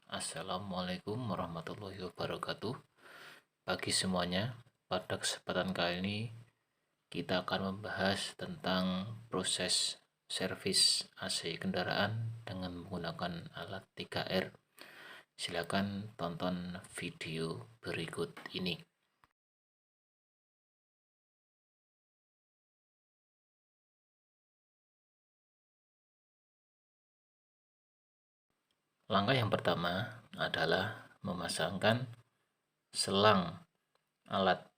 Assalamualaikum warahmatullahi wabarakatuh. Bagi semuanya, pada kesempatan kali ini kita akan membahas tentang proses servis AC kendaraan dengan menggunakan alat 3R. Silakan tonton video berikut ini. Langkah yang pertama adalah memasangkan selang alat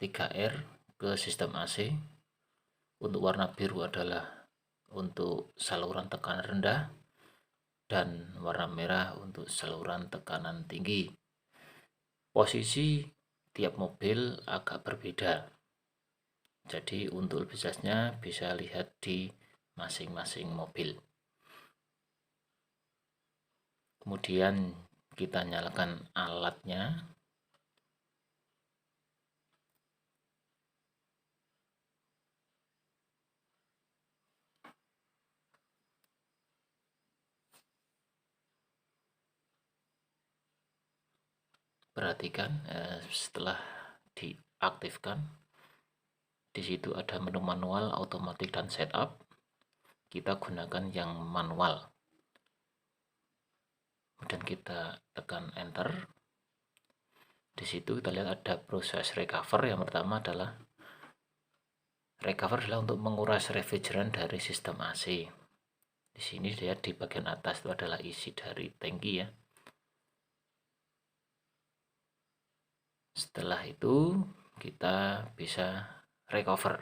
3R ke sistem AC. Untuk warna biru adalah untuk saluran tekanan rendah dan warna merah untuk saluran tekanan tinggi. Posisi tiap mobil agak berbeda, jadi untuk lebih jelasnya bisa lihat di masing-masing mobil. Kemudian kita nyalakan alatnya. Perhatikan setelah diaktifkan, di situ ada menu manual, otomatis dan setup. Kita gunakan yang manual. Kemudian kita tekan enter. Di situ kita lihat ada proses recover. Yang pertama adalah recover adalah untuk menguras refrigeran dari sistem AC. Di sini lihat di bagian atas itu adalah isi dari tangki ya. Setelah itu kita bisa recover.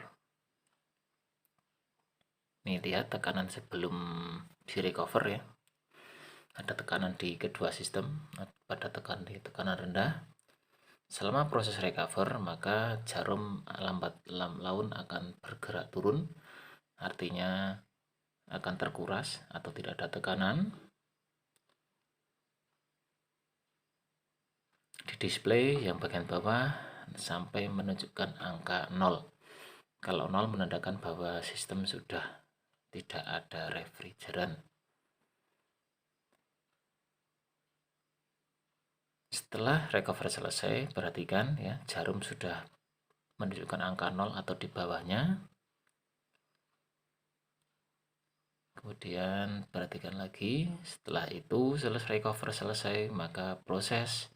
Nih lihat tekanan sebelum di recover ya. Ada tekanan di kedua sistem, pada tekanan rendah. Selama proses recover, maka jarum lambat laun akan bergerak turun, artinya akan terkuras atau tidak ada tekanan. Di display yang bagian bawah sampai menunjukkan angka 0. Kalau 0 menandakan bahwa sistem sudah tidak ada refrigeran. Setelah recover selesai, perhatikan ya, jarum sudah menunjukkan angka 0 atau di bawahnya. Kemudian perhatikan lagi, setelah itu selesai recover selesai, maka proses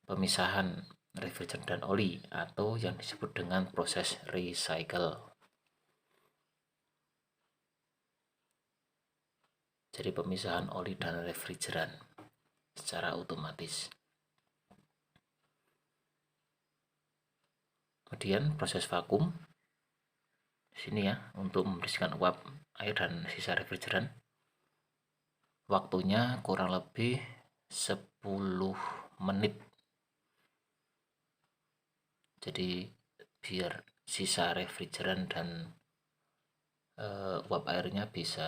pemisahan refrigeran dan oli atau yang disebut dengan proses recycle. Jadi pemisahan oli dan refrigeran secara otomatis. Kemudian proses vakum di sini ya, untuk membersihkan uap air dan sisa refrigeran. Waktunya kurang lebih 10 menit. Jadi biar sisa refrigeran dan uap airnya bisa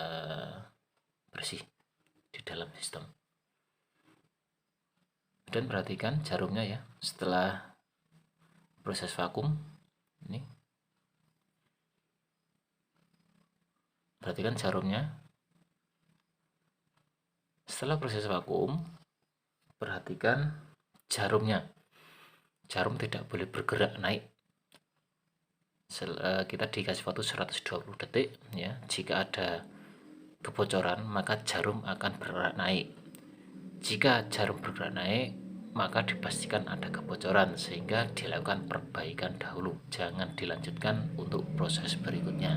bersih di dalam sistem. Dan perhatikan jarumnya ya, setelah proses vakum ini, perhatikan jarumnya. Setelah proses vakum, perhatikan jarumnya. Jarum tidak boleh bergerak naik. Kita dikasih waktu 120 detik ya. Jika ada kebocoran, maka jarum akan bergerak naik. Jika jarum bergerak naik, maka dipastikan ada kebocoran sehingga dilakukan perbaikan dahulu. Jangan dilanjutkan untuk proses berikutnya.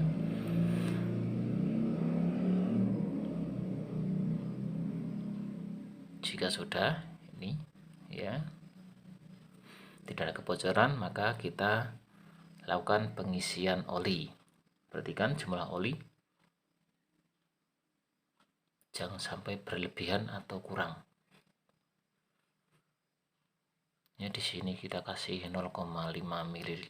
Jika sudah ini ya, tidak ada kebocoran, maka kita lakukan pengisian oli. Perhatikan jumlah oli, jangan sampai berlebihan atau kurang. Ya, di sini kita kasih 0,5 ml.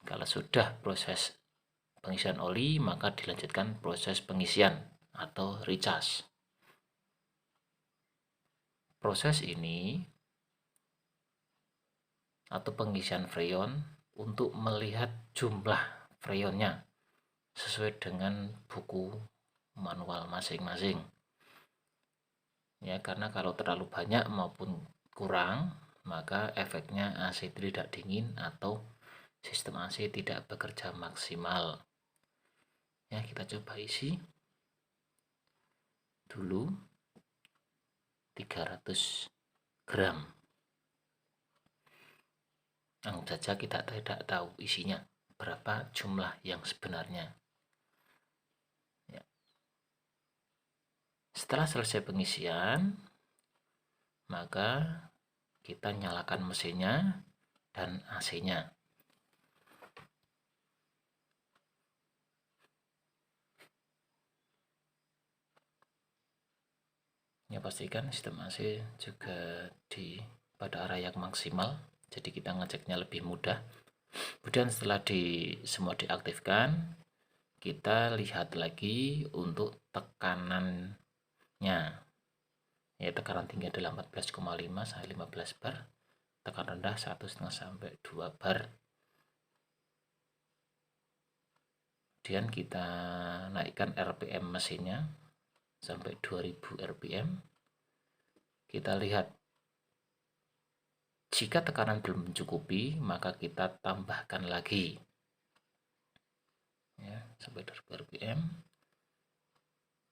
Kalau sudah proses pengisian oli, maka dilanjutkan proses pengisian atau recharge. Proses ini atau pengisian freon untuk melihat jumlah freonnya sesuai dengan buku manual masing-masing. Ya, karena kalau terlalu banyak maupun kurang, maka efeknya AC tidak dingin atau sistem AC tidak bekerja maksimal. Ya, kita coba isi dulu 300 gram. Langsung saja kita tidak tahu isinya berapa jumlah yang sebenarnya. Ya. Setelah selesai pengisian, maka kita nyalakan mesinnya dan AC-nya. Ya, pastikan sistem AC juga pada arah yang maksimal, jadi kita ngeceknya lebih mudah. Kemudian setelah semua diaktifkan, kita lihat lagi untuk tekanannya. Ya, tekanan tinggi adalah 14,5 sampai 15 bar, tekanan rendah 1,5 sampai 2 bar. Kemudian kita naikkan RPM mesinnya sampai 2000 RPM. Kita lihat, jika tekanan belum mencukupi, maka kita tambahkan lagi ya, sampai 2000 RPM.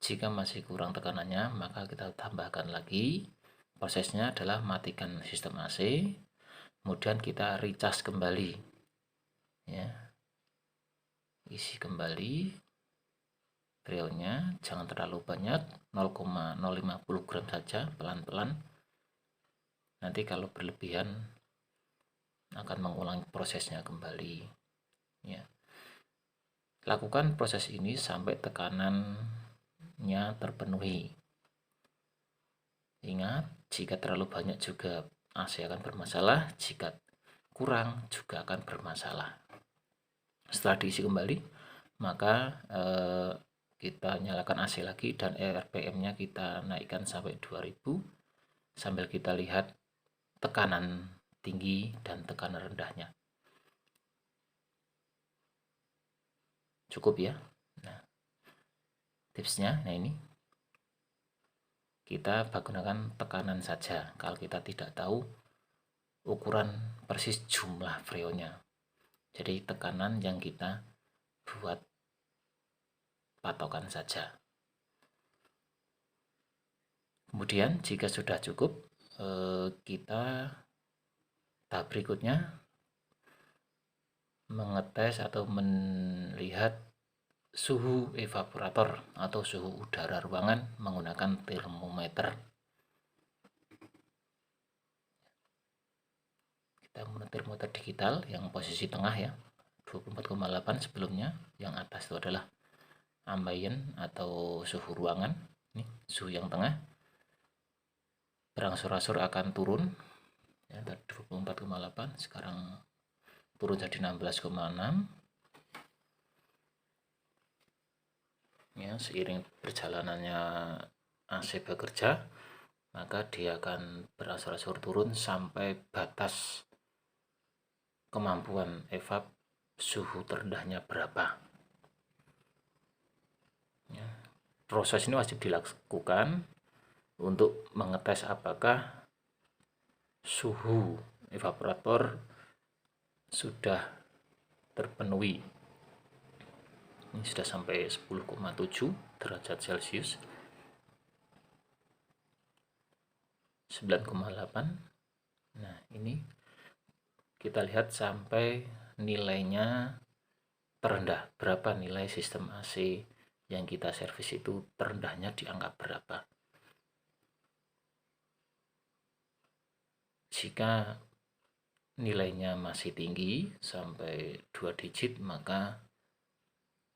Jika masih kurang tekanannya, maka kita tambahkan lagi. Prosesnya adalah matikan sistem AC, kemudian kita recas kembali ya, isi kembali freonnya, jangan terlalu banyak, 0,050 gram saja, pelan-pelan. Nanti kalau berlebihan akan mengulangi prosesnya kembali ya. Lakukan proses ini sampai tekanannya terpenuhi. Ingat, jika terlalu banyak juga AC akan bermasalah, jika kurang juga akan bermasalah. Setelah diisi kembali, maka kita nyalakan AC lagi dan RPM-nya kita naikkan sampai 2000 sambil kita lihat tekanan tinggi dan tekanan rendahnya. Cukup ya. Nah, tipsnya, nah ini kita gunakan tekanan saja kalau kita tidak tahu ukuran persis jumlah freonnya. Jadi tekanan yang kita buat patokan saja. Kemudian jika sudah cukup, kita tahap berikutnya mengetes atau melihat suhu evaporator atau suhu udara ruangan menggunakan termometer. Kita menggunakan termometer digital yang posisi tengah ya, 24,8 sebelumnya. Yang atas itu adalah ambient atau suhu ruangan. Ini suhu yang tengah. Berangsur-angsur akan turun ya, tadi 24,8, sekarang turun jadi 16,6 ya. Seiring perjalanannya AC bekerja, maka dia akan berangsur-angsur turun sampai batas kemampuan evap suhu terendahnya berapa ya. Proses ini wajib dilakukan untuk mengetes apakah suhu evaporator sudah terpenuhi. Ini sudah sampai 10,7 derajat Celcius, 9,8. Nah, ini kita lihat sampai nilainya terendah. Berapa nilai sistem AC yang kita servis itu terendahnya di angka berapa. Jika nilainya masih tinggi sampai 2 digit, maka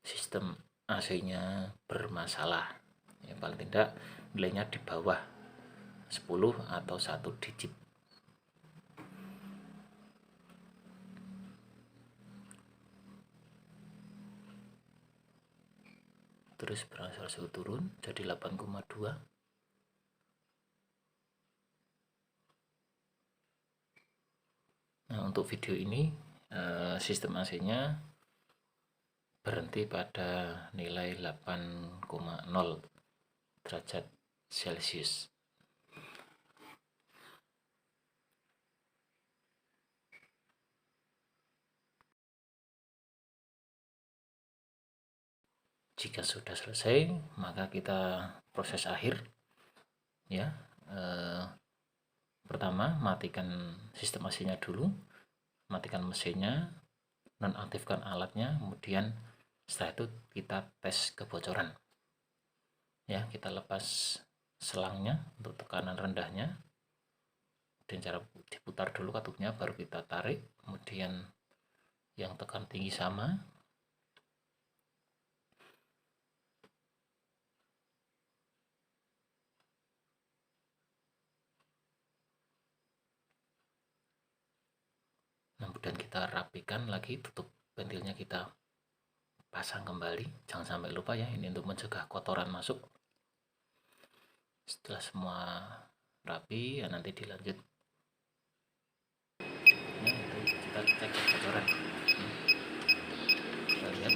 sistem AC-nya bermasalah ya, paling tidak nilainya di bawah 10 atau 1 digit. Terus berangsur-angsur turun jadi 8,2. Nah, untuk video ini sistem AC-nya berhenti pada nilai 8,0 derajat Celcius. Jika sudah selesai, maka kita proses akhir ya. Pertama, matikan sistem AC-nya dulu, matikan mesinnya, nonaktifkan alatnya, kemudian setelah itu kita tes kebocoran ya. Kita lepas selangnya untuk tekanan rendahnya, dan cara diputar dulu katupnya, baru kita tarik, kemudian yang tekan tinggi sama, kemudian kita rapikan lagi, tutup ventilnya kita pasang kembali. Jangan sampai lupa ya, ini untuk mencegah kotoran masuk. Setelah semua rapi ya, nanti dilanjut ya, itu kita cek kebocoran. Kita lihat